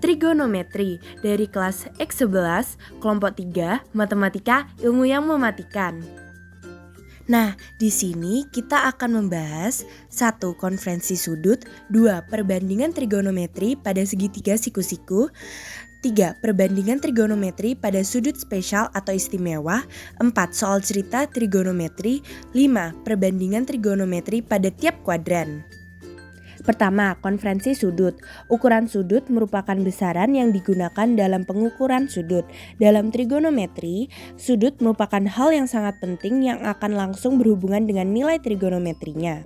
Trigonometri dari kelas X11, kelompok 3, Matematika Ilmu yang Mematikan. Nah, di sini kita akan membahas 1. Konferensi sudut, 2. Perbandingan trigonometri pada segitiga siku-siku, 3. Perbandingan trigonometri pada sudut spesial atau istimewa, 4. Soal cerita trigonometri, 5. Perbandingan trigonometri pada tiap kuadran. Pertama, konferensi sudut. Ukuran sudut merupakan besaran yang digunakan dalam pengukuran sudut. Dalam trigonometri, sudut merupakan hal yang sangat penting yang akan langsung berhubungan dengan nilai trigonometrinya.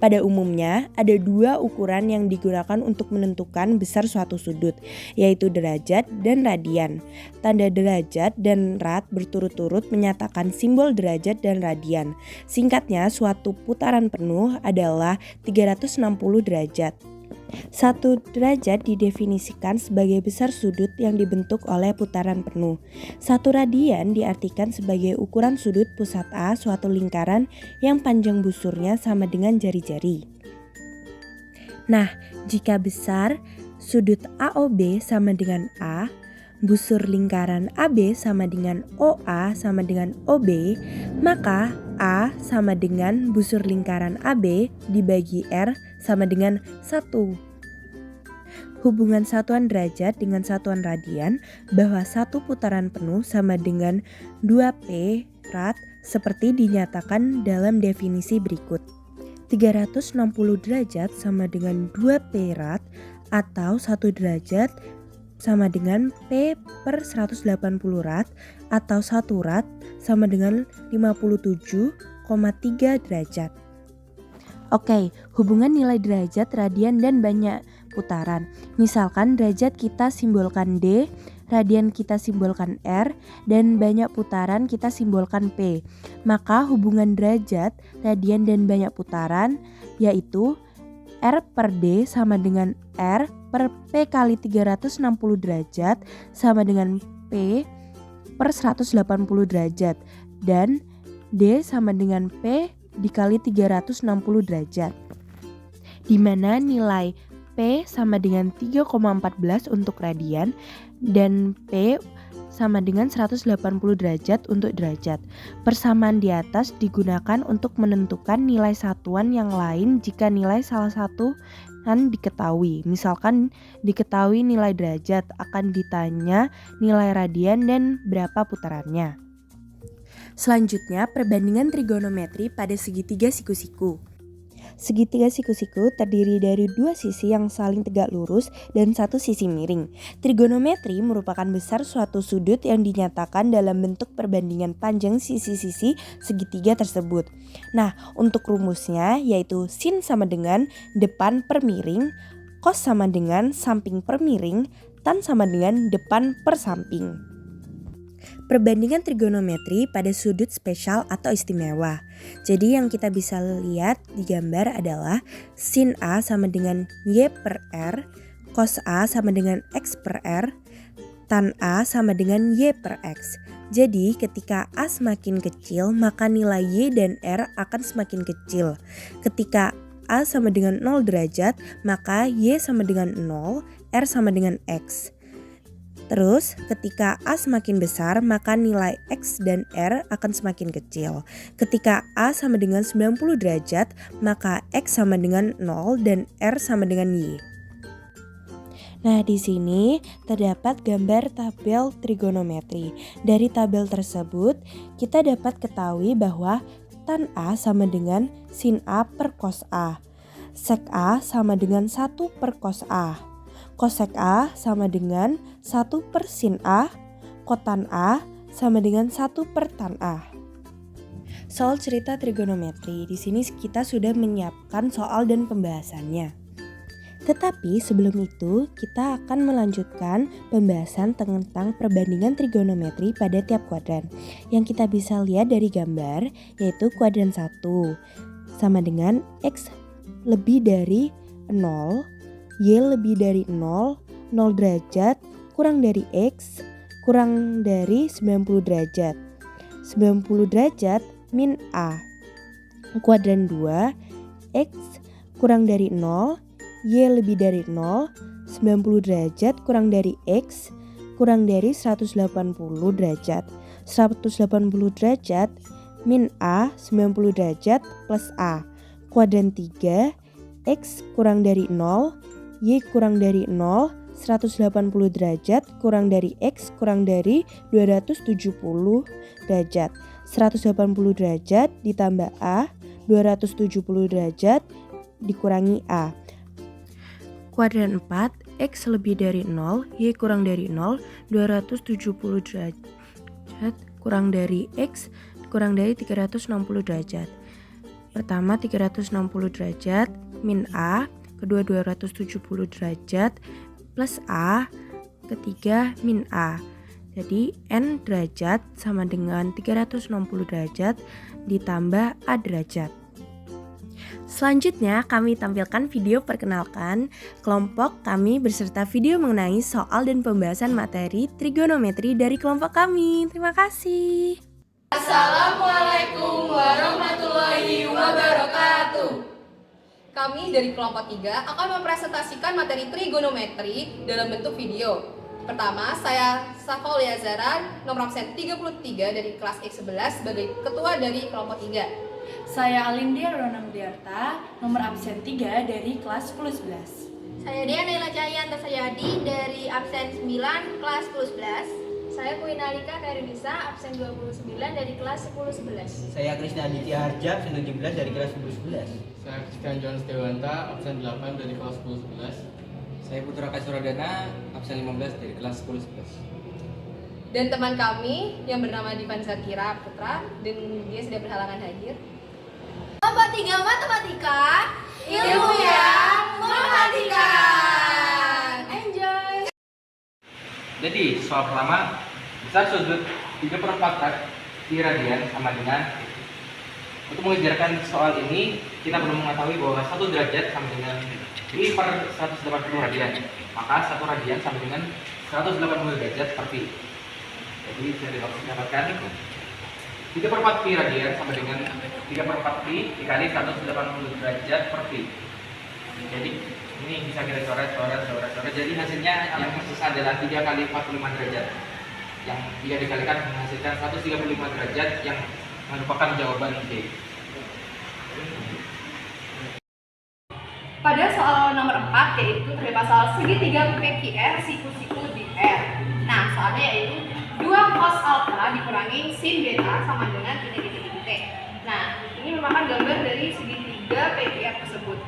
Pada umumnya, ada 2 ukuran yang digunakan untuk menentukan besar suatu sudut, yaitu derajat dan radian. Tanda derajat dan rad berturut-turut menyatakan simbol derajat dan radian. Singkatnya, suatu putaran penuh adalah 360 derajat. 1 derajat didefinisikan sebagai besar sudut yang dibentuk oleh putaran penuh. 1 radian diartikan sebagai ukuran sudut pusat A suatu lingkaran yang panjang busurnya sama dengan jari-jari. Nah, jika besar sudut AOB sama dengan A, busur lingkaran AB sama dengan OA sama dengan OB, maka A sama dengan busur lingkaran AB dibagi R sama dengan 1. Hubungan satuan derajat dengan satuan radian bahwa satu putaran penuh sama dengan 2P rad seperti dinyatakan dalam definisi berikut. 360 derajat sama dengan 2P rad atau 1 derajat sama dengan P per 180 rad atau 1 rad sama dengan 57,3 derajat. Oke, hubungan nilai derajat, radian, dan banyak putaran. Misalkan derajat kita simbolkan D, radian kita simbolkan R, dan banyak putaran kita simbolkan P. Maka hubungan derajat, radian, dan banyak putaran yaitu R per D sama dengan R per P kali 360 derajat sama dengan P per 180 derajat. Dan D sama dengan P dikali 360 derajat, di mana nilai P sama dengan 3,14 untuk radian dan P sama dengan 180 derajat untuk derajat. Persamaan di atas digunakan untuk menentukan nilai satuan yang lain jika nilai salah satu diketahui. Misalkan diketahui nilai derajat, akan ditanya nilai radian dan berapa putarannya. Selanjutnya, perbandingan trigonometri pada segitiga siku-siku. Segitiga siku-siku terdiri dari 2 sisi yang saling tegak lurus dan 1 sisi miring. Trigonometri merupakan besar suatu sudut yang dinyatakan dalam bentuk perbandingan panjang sisi-sisi segitiga tersebut. Nah, untuk rumusnya yaitu sin sama dengan depan per miring, cos sama dengan samping per miring, tan sama dengan depan per samping. Perbandingan trigonometri pada sudut spesial atau istimewa. Jadi yang kita bisa lihat di gambar adalah sin A sama dengan Y per R, cos A sama dengan X per R, tan A sama dengan Y per X. Jadi ketika A semakin kecil maka nilai Y dan R akan semakin kecil. Ketika A sama dengan 0 derajat maka Y sama dengan 0, R sama dengan X. Terus ketika A semakin besar maka nilai X dan R akan semakin kecil. Ketika A sama dengan 90 derajat maka X sama dengan 0 dan R sama dengan Y. Nah, di sini terdapat gambar tabel trigonometri. Dari tabel tersebut kita dapat ketahui bahwa tan A sama dengan sin A per cos A. Sek A sama dengan 1 per cos A. Kosek A sama dengan 1 per sin A, kotan A sama dengan 1 per tan A. Soal cerita trigonometri, di sini kita sudah menyiapkan soal dan pembahasannya. Tetapi sebelum itu, kita akan melanjutkan pembahasan tentang perbandingan trigonometri pada tiap kuadran. Yang kita bisa lihat dari gambar, yaitu kuadran 1 sama dengan X lebih dari 0, Y lebih dari 0, 0 derajat, kurang dari X, kurang dari 90 derajat. 90 derajat min A. Kuadran 2, X kurang dari 0, Y lebih dari 0, 90 derajat kurang dari X kurang dari 180 derajat. 180 derajat min A 90 derajat plus A. Kuadran 3, X kurang dari 0, Y kurang dari 0, 180 derajat kurang dari X kurang dari 270 derajat. 180 derajat ditambah A, 270 derajat dikurangi A. Kuadran 4, X lebih dari 0, Y kurang dari 0, 270 derajat kurang dari X kurang dari 360 derajat. Pertama 360 derajat min A, kedua 270 derajat plus A, ketiga min A. Jadi N derajat sama dengan 360 derajat ditambah A derajat. Selanjutnya kami tampilkan video perkenalkan kelompok kami beserta video mengenai soal dan pembahasan materi trigonometri dari kelompok kami. Terima kasih. Assalamualaikum warahmatullahi wabarakatuh. Kami dari kelompok 3 akan mempresentasikan materi trigonometri dalam bentuk video. Pertama, saya Safaulia Zara, nomor absen 33 dari kelas X11 sebagai ketua dari kelompok 3. Saya Alindia Ronam Diarta, nomor absen 3 dari kelas 1011. Saya Diana Cahyanta Sayadi dari absen 9 kelas 1011. Saya Kuinalika Kairunisa, absen 29 dari kelas 1011. Saya Krisna Aditya Harja, absen 17 dari kelas 1011. Saya Christian Jones Dewanta, absen 8 dari kelas 1011. Saya Putra Kasuradana, absen 15 dari kelas 1011. Dan teman kami yang bernama Divan Zakira Putra, dan dia sudah berhalangan hadir. Kelompok 3 Matematika, ilmu yang mematikan. Enjoy! Jadi soal pertama, besar sudut 3/4 pi radian sama dengan. Untuk mengerjakan soal ini, kita perlu mengetahui bahwa 1 derajat sama dengan pi per 180 radian. Maka 1 radian sama dengan 180 derajat per pi. Jadi saya dapatkan 3/4 pi radian sama dengan 3/4 pi dikali 180 derajat per pi. Jadi ini bisa kita coret. Jadi hasilnya yang tersisa adalah 3 kali 45 derajat. Yang 3 dikalikan menghasilkan 135 derajat yang merupakan jawaban D. Pada soal nomor 4 yaitu terdapat soal segitiga PQR siku-siku di R. Nah, soalnya yaitu 2 cos alpha dikurangi sin beta sama dengan titik. Nah, ini merupakan gambar dari segitiga PQR tersebut.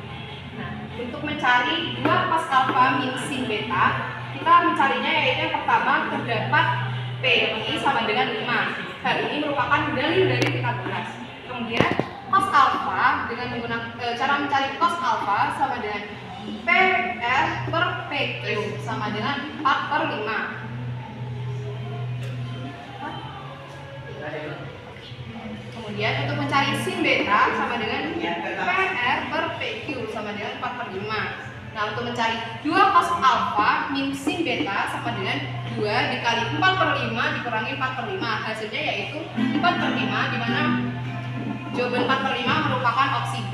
Nah, untuk mencari 2 cos alpha min sin beta, kita mencarinya yaitu yang pertama terdapat PI sama dengan 5. Hal ini merupakan dalil dari kita belas. Kemudian cos alpha dengan menggunakan cara mencari cos alpha sama dengan PR per PQ sama dengan 4/5. Kemudian untuk mencari sin beta sama dengan PR per PQ sama dengan 4/5. Nah, untuk mencari 2 cos alpha min sin beta sama dengan 2 dikali 4/5 dikurangi 4/5. Hasilnya yaitu 4/5, di mana jawaban 4/5 merupakan opsi B.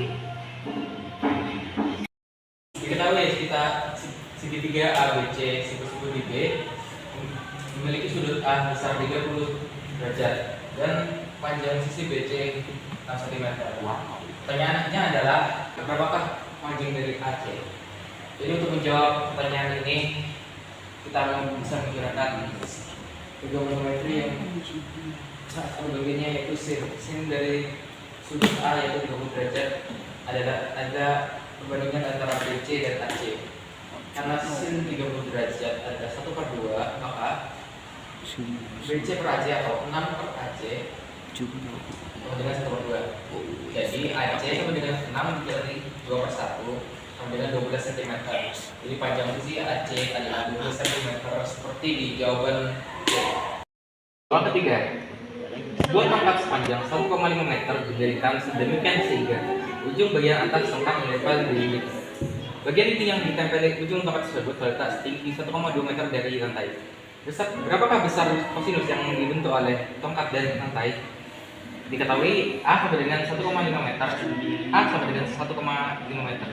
Diketahui kita segitiga ABC siku-siku di B memiliki sudut A besar 30 derajat dan panjang sisi BC 6 cm. Pertanyaannya adalah berapakah panjang dari AC? Jadi untuk menjawab pertanyaan ini kita bisa menggunakan trigonometri yang bagiannya yaitu sin dari sudut A yaitu 30 derajat ada perbandingan antara BC dan AC. Karena sin 30 derajat ada 1/2, maka BC per AC atau 6 per AC sama dengan 1/2. Jadi AC sama dengan 6 dari 2/1 sama dengan 12 cm. Jadi panjang sisi AC adalah 12 cm seperti di jawaban C. Soal ketiga, buat tongkat sepanjang 1,5 meter didirikan sedemikian sehingga ujung bagian atas tongkat menempel di limit. Bagian inti yang ditempeli ujung tongkat tersebut terletak setinggi 1,2 meter dari lantai. Berapakah besar kosinus yang dibentuk oleh tongkat dan lantai? Diketahui A sama dengan 1,5 meter, A sama dengan 1,5 meter.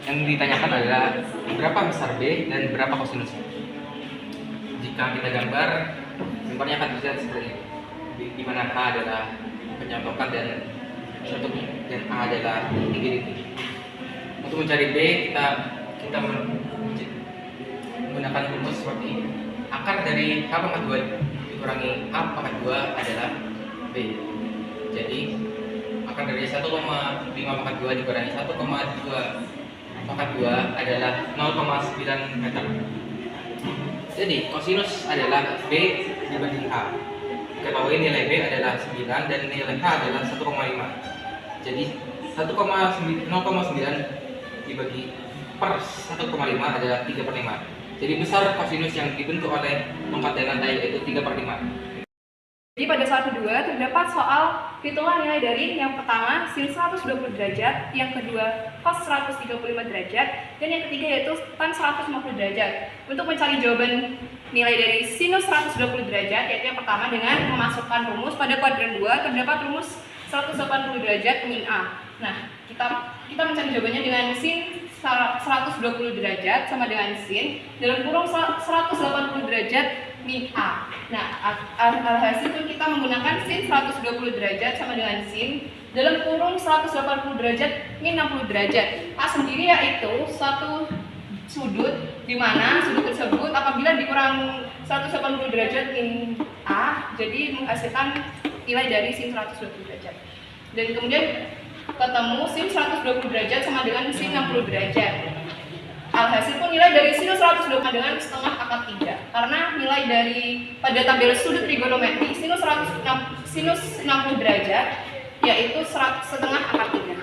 Yang ditanyakan adalah berapa besar B dan berapa kosinusnya. Jika kita gambarnya akan terlihat seperti ini, di mana H adalah penyontokan dan A adalah tinggi titik. Untuk mencari B, kita menggunakan rumus seperti ini. Akar dari H pangkat 2 dikurangi A pangkat 2 adalah B. Jadi akar dari 1,5 pangkat 2 dikurangi 1,2 pangkat 2 adalah 0,9 meter. Jadi kosinus adalah B dibanding H. Ketahui nilai B adalah 9 dan nilai H adalah 1,5. Jadi 0,9 dibagi per 1,5 adalah 3/5. Jadi besar kosinus yang dibentuk oleh tongkat dan lantai yaitu 3/5. Jadi pada soal kedua terdapat soal hitunglah nilai dari yang pertama sin 120 derajat, yang kedua cos 135 derajat, dan yang ketiga yaitu tan 150 derajat. Untuk mencari jawaban nilai dari sinus 120 derajat, yaitu yang pertama dengan memasukkan rumus pada kuadran 2 terdapat rumus 180 derajat min A. Nah, kita mencari jawabannya dengan sin 120 derajat sama dengan sin dalam kurung 180 derajat min A. Nah, alhasil itu kita menggunakan sin 120 derajat sama dengan sin dalam kurung 180 derajat min 60 derajat. A sendiri yaitu satu sudut di mana sudut tersebut apabila dikurang 180 derajat min A jadi menghasilkan nilai dari sin 120 derajat. Dan kemudian ketemu sin 120 derajat sama dengan sin 60 derajat. Alhasil pun nilai dari sinus 120 dengan setengah akar 3. Karena nilai dari pada tabel sudut trigonometri sinus 60 derajat yaitu setengah akar 3.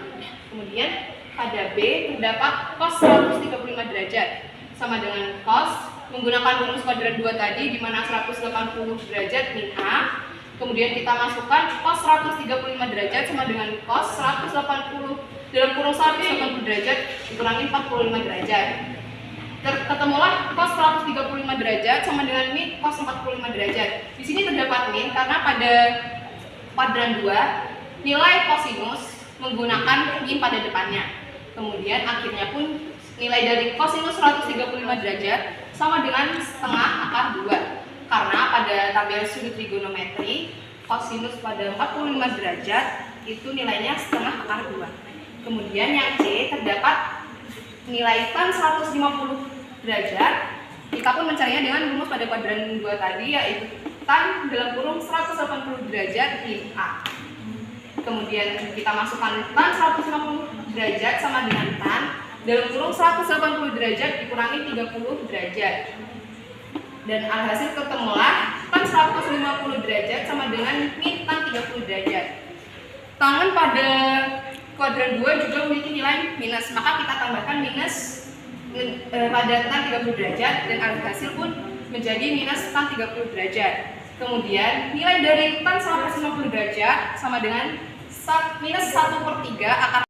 Kemudian pada B terdapat cos 135 derajat sama dengan cos menggunakan rumus kuadran 2 tadi di mana 180 derajat min A. Kemudian kita masukkan cos 135 derajat sama dengan cos 180 dalam kurung 180 derajat dikurangi 45 derajat. Ketemulah cos 135 derajat sama dengan min cos 45 derajat. Di sini terdapat min karena pada kuadran 2 nilai kosinus menggunakan min pada depannya. Kemudian akhirnya pun nilai dari kosinus 135 derajat sama dengan setengah akar 2. Karena pada tabel sudut trigonometri kosinus pada 45 derajat itu nilainya setengah akar 2. Kemudian yang C terdapat nilai tan 150 derajat. Kita pun mencarinya dengan rumus pada kuadran 2 tadi yaitu tan dalam kurung 180 derajat min A. Kemudian kita masukkan tan 150 derajat sama dengan tan dalam kurung 180 derajat dikurangi 30 derajat. Dan alhasil ketemulah tan 150 derajat sama dengan min tan 30 derajat. Tangan pada kuadran 2 juga memiliki nilai minus, maka kita tambahkan minus pada tan 30 derajat dan alhasil pun menjadi minus tan 30 derajat. Kemudian nilai dari tan 150 derajat sama dengan minus 1/3 akar